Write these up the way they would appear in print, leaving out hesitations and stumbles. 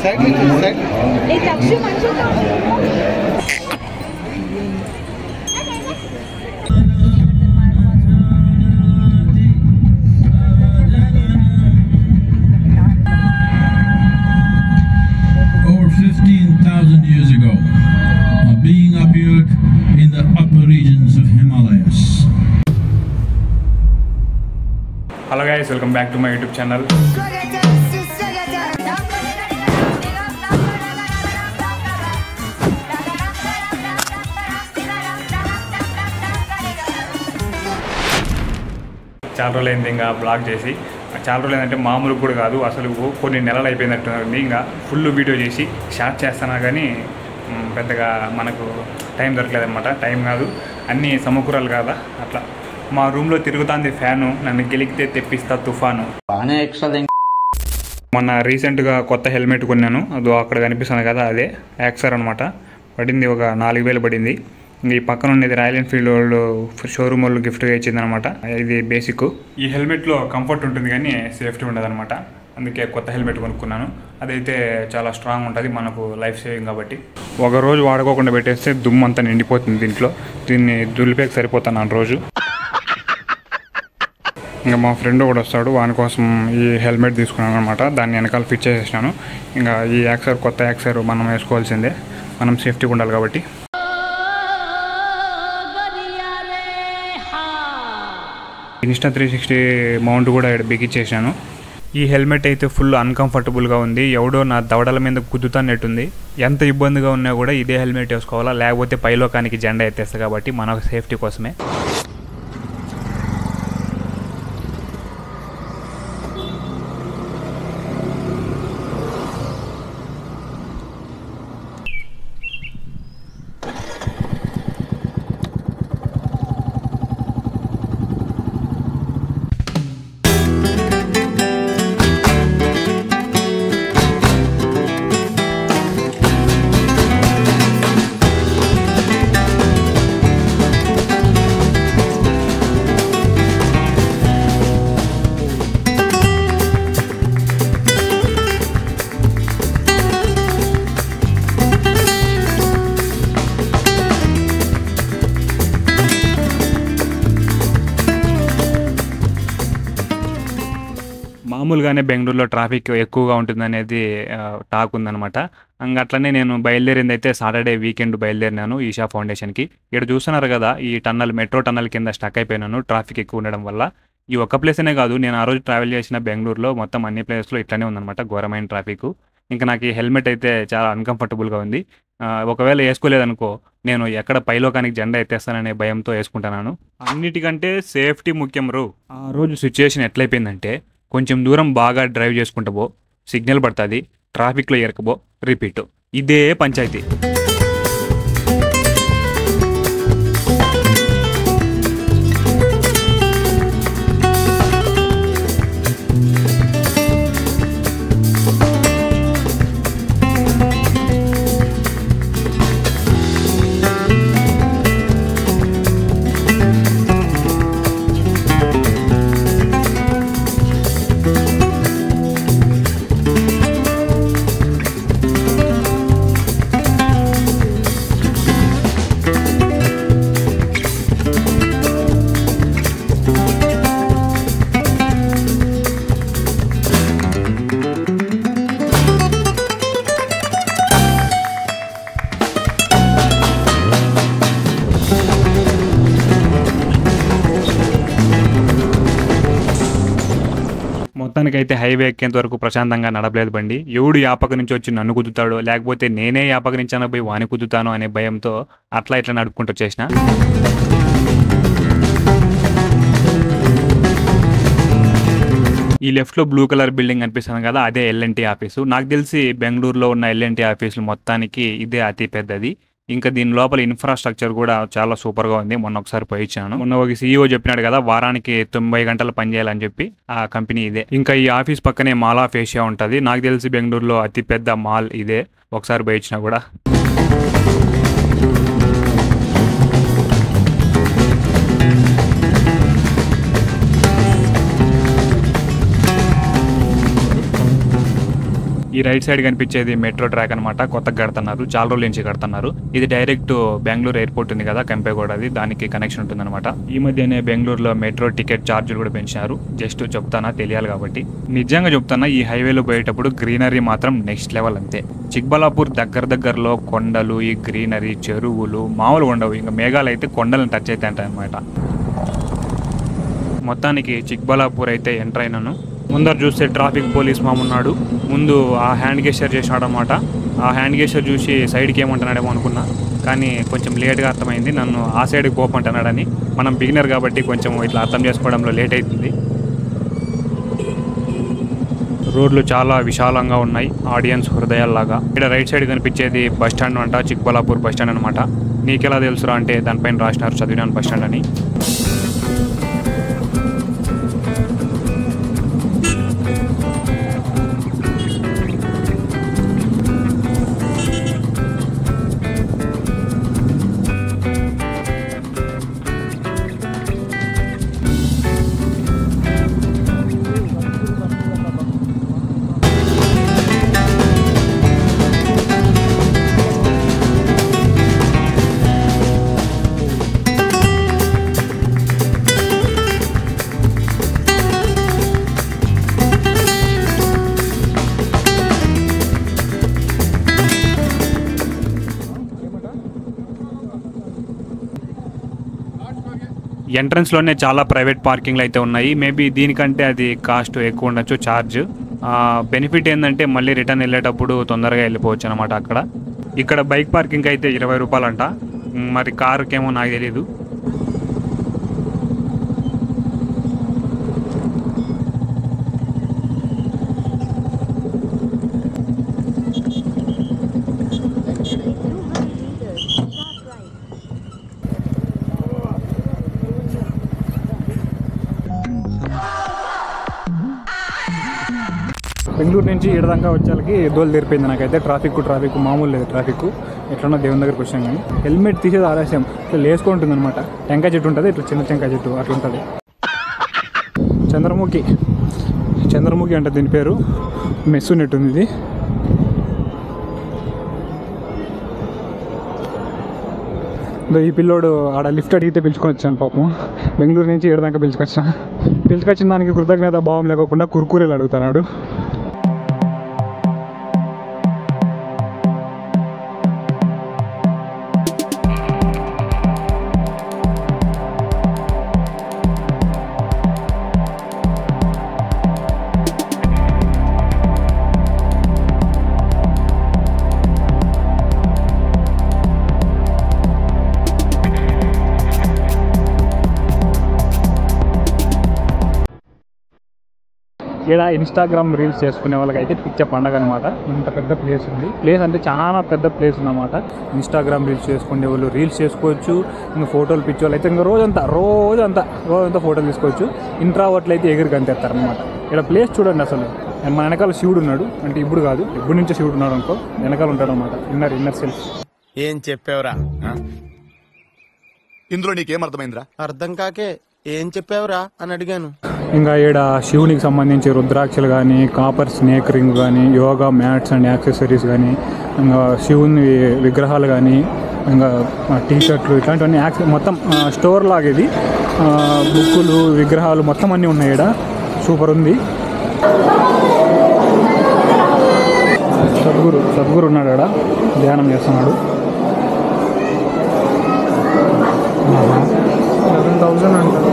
Over 15,000 years ago, a being appeared in the upper regions of Himalayas. Hello guys, welcome back to my YouTube channel. చాలా రోజులైంది ఇంకా blog చేసి, చాలా రోజులు ఏంటంటే మామూలు కూడా కాదు, అసలు కొన్ని నెలలు అయిపోయినట్టుంది. ఇంకా ఫుల్ వీడియో చేసి షార్ట్ చేస్తానా కానీ పెద్దగా మనకు టైం దొరకలేదన్నమాట. టైం కాదు, అన్నీ సమకూరాలు కదా. అట్లా మా రూమ్లో తిరుగుతుంది ఫ్యాను, నన్ను గెలికితే తెప్పిస్తా తుఫాను. మొన్న రీసెంట్గా కొత్త హెల్మెట్ కొన్నాను, అది అక్కడ కనిపిస్తుంది కదా, అదే యాక్సర్ అనమాట. పడింది ఒక 4,000 పడింది. ఈ పక్కన ఉండేది రాయల్ ఎన్ఫీల్డ్ వాళ్ళు షోరూమ్ వాళ్ళు గిఫ్ట్గా ఇచ్చిందనమాట. ఇది బేసిక్. ఈ హెల్మెట్లో కంఫర్ట్ ఉంటుంది కానీ సేఫ్టీ ఉండదన్నమాట. అందుకే కొత్త హెల్మెట్ కొనుక్కున్నాను. అదైతే చాలా స్ట్రాంగ్ ఉంటుంది, మనకు లైఫ్ సేవింగ్ కాబట్టి. ఒక రోజు వాడుకోకుండా పెట్టేస్తే దుమ్ము అంతా నిండిపోతుంది దీంట్లో. దీన్ని దులిపేకి సరిపోతాను రోజు. ఇంకా మా ఫ్రెండ్ కూడా వస్తాడు, వాని కోసం ఈ హెల్మెట్ తీసుకున్నాను అనమాట. దాన్ని వెనకాల ఫిట్ చేసేసినాను. ఇంకా ఈ యాక్సర్, కొత్త యాక్సర్ మనం వేసుకోవాల్సిందే, మనం సేఫ్టీగా ఉండాలి కాబట్టి. ఇన్స్టా 360 మౌంట్ కూడా ఇక్కడ బిగించేసాను. ఈ హెల్మెట్ అయితే ఫుల్ అన్కంఫర్టబుల్గా ఉంది. ఎవడో నా దవడల మీద కుదుతానట్టుంది. ఎంత ఇబ్బందిగా ఉన్నా కూడా ఇదే హెల్మెట్ వేసుకోవాలా, లేకపోతే పైలోకానికి జెండా ఎత్తేస్తా కాబట్టి మన సేఫ్టీ కోసమే. మామూలుగానే బెంగళూరులో ట్రాఫిక్ ఎక్కువగా ఉంటుందనేది టాక్ ఉందనమాట. అట్లనే నేను బయలుదేరింది అయితే సాటర్డే వీకెండ్ బయలుదేరినాను ఈషా ఫౌండేషన్కి. ఇక్కడ చూస్తున్నారు కదా, ఈ టన్నల్, మెట్రో టన్నల్ కింద స్టక్ అయిపోయినాను ట్రాఫిక్ ఎక్కువ ఉండడం వల్ల. ఈ ఒక్క ప్లేస్ అనే కాదు, నేను ఆ రోజు ట్రావెల్ చేసిన బెంగళూరులో మొత్తం అన్ని ప్లేస్లో ఇట్లానే ఉందన్నమాట, ఘోరమైన ట్రాఫిక్. ఇంకా నాకు ఈ హెల్మెట్ అయితే చాలా అన్కంఫర్టబుల్గా ఉంది. ఒకవేళ వేసుకోలేదనుకో, నేను ఎక్కడ పైలోకానికి జెండా ఎత్తేస్తాననే భయంతో వేసుకుంటున్నాను. అన్నిటికంటే సేఫ్టీ ముఖ్యం రో. ఆ రోజు సిచ్యువేషన్ ఎట్లయిపోయిందంటే, కొంచెం దూరం బాగా డ్రైవ్ చేసుకుంటా పో, సిగ్నల్ పడుతుంది, ట్రాఫిక్లో ఎరకబో, రిపీట్. ఇదే పంచాయతీ. మొత్తానికైతే హైవే ఎక్కేంత వరకు ప్రశాంతంగా నడపలేదు బండి. ఎవడు యాపక నుంచి వచ్చి నన్ను కుదుతాడో, లేకపోతే నేనే యాపక నుంచి అన్న పోయి వాని కుదుతాను అనే భయంతో అట్లా ఇట్లా నడుపుకుంటూ వచ్చేసిన. ఈ లెఫ్ట్లో బ్లూ కలర్ బిల్డింగ్ అనిపిస్తుంది కదా, అదే ఎల్ఎన్టీ ఆఫీసు. నాకు తెలిసి బెంగళూరులో ఉన్న ఎల్ఎన్టీ ఆఫీసులు మొత్తానికి ఇదే అతి పెద్దది. ఇంకా దీని లోపల ఇన్ఫ్రాస్ట్రక్చర్ కూడా చాలా సూపర్గా ఉంది. మొన్న ఒకసారి పోయించాను. మొన్న ఒక CEO చెప్పినాడు కదా, వారానికి 90 గంటలు పనిచేయాలని చెప్పి. ఆ కంపెనీ ఇదే. ఇంకా ఈ ఆఫీస్ పక్కనే మాల్ ఆఫ్ ఏషియా ఉంటుంది. నాకు తెలిసి బెంగళూరులో అతి పెద్ద మాల్ ఇదే. ఒకసారి పోయించినా కూడా. ఈ ఈ రైట్ సైడ్ కనిపించేది మెట్రో ట్రాక్ అనమాట. కొత్తగా కడుతున్నారు, చాలా రోజుల నుంచి కడుతున్నారు. ఇది డైరెక్ట్ బెంగళూరు ఎయిర్పోర్ట్ ఉంది కదా, కెంపేగౌడది, దానికి కనెక్షన్ ఉంటుంది అనమాట. ఈ మధ్యనే బెంగళూరులో మెట్రో టికెట్ ఛార్జీలు కూడా పెంచినారు. జస్ట్ చెప్తానా, తెలియాలి కాబట్టి. నిజంగా చెప్తానా, ఈ హైవేలో పోయేటప్పుడు గ్రీనరీ మాత్రం నెక్స్ట్ లెవెల్ అంతే. చిక్బలాపూర్ దగ్గరలో కొండలు, ఈ గ్రీనరీ, చెరువులు మామూలుగా ఉండవు. ఇంకా మేఘాలు అయితే కొండలను టచ్ అయితే అంటాయి అనమాట. మొత్తానికి చిక్బలాపూర్ అయితే ఎంటర్ అయినాను. ముందర చూస్తే ట్రాఫిక్ పోలీస్ మామున్నాడు. ముందు ఆ హ్యాండ్ గెస్చర్ చేసినాడు అనమాట. ఆ హ్యాండ్ గెస్చర్ చూసి సైడ్కి ఏమంటున్నాడేమో అనుకున్నా, కానీ కొంచెం లేట్గా అర్థమైంది. నన్ను ఆ సైడ్కి పోమంటున్నాడని. మనం బిగినర్ కాబట్టి కొంచెం ఇట్లా అర్థం చేసుకోవడంలో లేట్ అవుతుంది. రోడ్లు చాలా విశాలంగా ఉన్నాయి, ఆడియన్స్ హృదయాల్లాగా. ఇక్కడ రైట్ సైడ్ కనిపించేది బస్ స్టాండ్ అంట, చిక్బలాపూర్ బస్ స్టాండ్ అనమాట. నీకెలా తెలుసురా అంటే దానిపైన రాసినారు, చదివినాను బస్ స్టాండ్ అని. ఎంట్రన్స్లోనే చాలా ప్రైవేట్ పార్కింగ్లు అయితే ఉన్నాయి. మేబీ దీనికంటే అది కాస్ట్ ఎక్కువ ఉండొచ్చు, ఛార్జ్. బెనిఫిట్ ఏంటంటే మళ్ళీ రిటర్న్ వెళ్ళేటప్పుడు తొందరగా వెళ్ళిపోవచ్చు అనమాట. ఇక్కడ బైక్ పార్కింగ్ అయితే 20 రూపాయలు అంట. మరి కారుకేమో నాకు తెలీదు. బెంగళూరు నుంచి ఇడదాకా వచ్చేకి దోలు తెరిపోయింది నాకైతే. ట్రాఫిక్ మామూలు లేదు. ట్రాఫిక్ ఎట్లన్నా దేవుని దగ్గరికి వచ్చాం. కానీ హెల్మెట్ తీసేది ఆలస్యం. ఇట్లా లేసుకుంటుంది అనమాట. టెంకాయ చెట్టు ఉంటుంది, ఇట్లా చిన్న టెంకాయ చెట్టు అట్లా ఉంటుంది. చంద్రముఖి అంటే దీని పేరు. మెస్సు నెట్టుంది ఇది. ఈ పిల్లోడు ఆడ లిఫ్ట్ అడిగితే పిలుచుకొని వచ్చాను పాపం. బెంగళూరు నుంచి ఇడదాకా పిలుచుకొచ్చిన దానికి కృతజ్ఞత భావం లేకుండా కుర్కూరేలు అడుగుతున్నాడు. ఇక్కడ ఇన్స్టాగ్రామ్ రీల్స్ చేసుకునే వాళ్ళకైతే పిచ్చ పండగ అనమాట. ఇంత పెద్ద ప్లేస్ ఉంది. ప్లేస్ అంటే చాలా పెద్ద ప్లేస్ ఉందన్నమాట. ఇన్స్టాగ్రామ్ రీల్స్ చేసుకునే వాళ్ళు రీల్స్ చేసుకోవచ్చు. ఇంకా ఫోటోలు పిచ్చోళ్ళు అయితే ఇంకా రోజంతా ఫోటోలు తీసుకోవచ్చు. ఇంట్రావర్ట్లు అయితే ఎగిరికి అంతేస్తారనమాట. ఇక్కడ ప్లేస్ చూడండి అసలు. మన వెనకాల శివుడు ఉన్నాడు. అంటే ఇప్పుడు కాదు, ఎప్పుడు నుంచో శివుడు ఉన్నాడు అనుకో. వెనకాల ఉంటాడు అనమాట. Inner self. ఏం చెప్పావురా? ఇందులో నీకేం అర్థమైందిరా? అర్థం కాకే ఏం చెప్పావురా అని అడిగాను. ఇంకా ఇక్కడ శివునికి సంబంధించి రుద్రాక్షలు కానీ, కాపర్ స్నేక్ రింగ్ కానీ, యోగా మ్యాట్స్ అండ్ యాక్సెసరీస్ కానీ, ఇంకా శివుని విగ్రహాలు కానీ, ఇంకా టీషర్ట్లు ఇట్లాంటివన్నీ మొత్తం స్టోర్ లాగా ఇది. బుక్కులు, విగ్రహాలు మొత్తం అన్నీ ఉన్నాయి ఇక్కడ. సూపర్ ఉంది. సద్గురు ఉన్నాడు ఇక్కడ, ధ్యానం చేస్తున్నాడు. 11,000 అంటారు.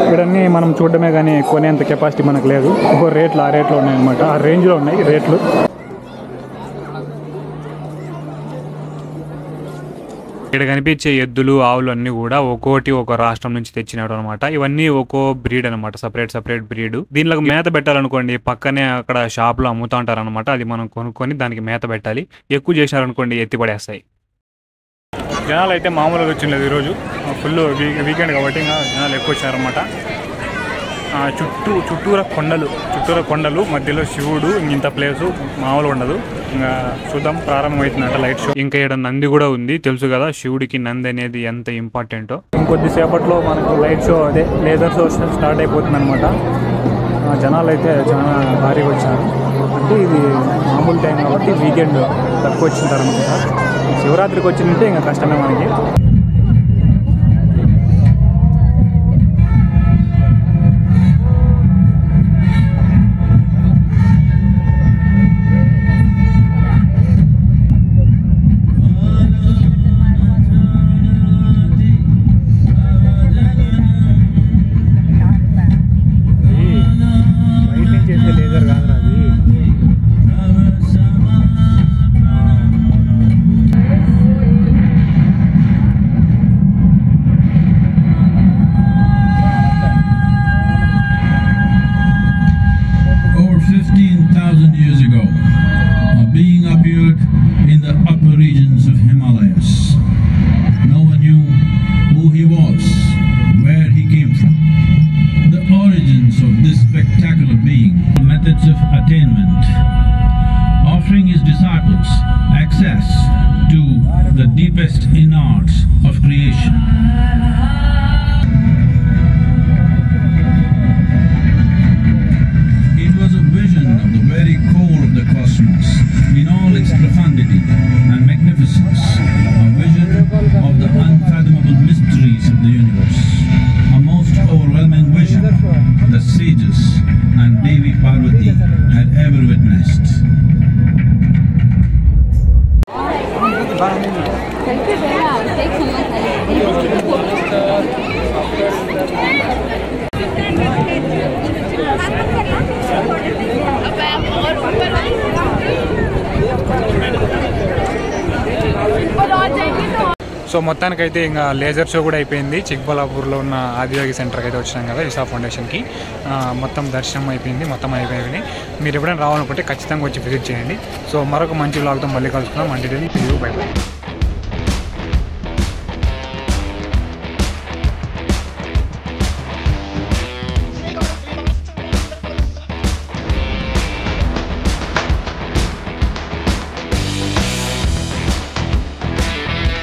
ఇక్కడన్నీ మనం చూడడమే కానీ కొనేంత కెపాసిటీ మనకు లేదు. ఇంకో రేట్లు ఆ రేట్లో ఉన్నాయన్నమాట. ఆ రేంజ్లో ఉన్నాయి రేట్లు. ఇక్కడ కనిపించే ఎద్దులు, ఆవులు అన్నీ కూడా ఒక్కోటి ఒక రాష్ట్రం నుంచి తెచ్చినాడు అనమాట. ఇవన్నీ ఒక్కో బ్రీడ్ అనమాట, సపరేట్ బ్రీడ్. దీనిలో మేత పెట్టాలనుకోండి, పక్కనే అక్కడ షాప్లో అమ్ముతా ఉంటారు అనమాట. అది మనం కొనుక్కొని దానికి మేత పెట్టాలి. ఎక్కువ చేసినారనుకోండి ఎత్తి పడేస్తాయి. జనాలు అయితే మామూలుగా వచ్చిండదు ఈరోజు. ఫుల్ వీకెండ్ కాబట్టి ఇంకా జనాలు ఎక్కువ వచ్చారనమాట. చుట్టూరా కొండలు, మధ్యలో శివుడు. ఇంత ప్లేసు మామూలుగా ఉండదు. ఇంకా చూద్దాం, ప్రారంభమవుతుందంట లైట్ షో. ఇంకా ఇక్కడ నంది కూడా ఉంది. తెలుసు కదా శివుడికి నంది అనేది ఎంత ఇంపార్టెంటో. ఇంకొద్దిసేపట్లో మనకు లైట్ షో, అదే లేజర్ షో స్టార్ట్ అయిపోతుంది అనమాట. జనాలు అయితే చాలా భారీగా వచ్చారు. అంటే ఇది మామూలు టైం కాబట్టి వీకెండ్ తక్కువ వచ్చింటారనమాట. శివరాత్రికి వచ్చిందంటే ఇంకా కష్టమే మనకి. Years ago, a being appeared in the upper regions of Himalayas. No one knew who he was, where he came from, the origins of this spectacular being, methods of attainment, offering his disciples access to the deepest innards of creation. Very core of the cosmos, in all its profundity and magnificence, a vision of the unfathomable mysteries of the universe, a most overwhelming vision the sages and Devi Parvati had ever witnessed. So మొత్తానికైతే ఇంకా laser show కూడా అయిపోయింది. చిక్బల్లాపూర్లో ఉన్న ఆదియోగి సెంటర్కి అయితే వచ్చినాం కదా ఈషా ఫౌండేషన్కి. మొత్తం దర్శనం అయిపోయింది, మొత్తం అయిపోయింది. మీరు ఎప్పుడైనా రావాలనుకుంటే ఖచ్చితంగా వచ్చి విజిట్ చేయండి. సో మరొక మంచి వ్లాగ్తో మళ్ళీ కలుసుకున్నాం. మంచి బై బై.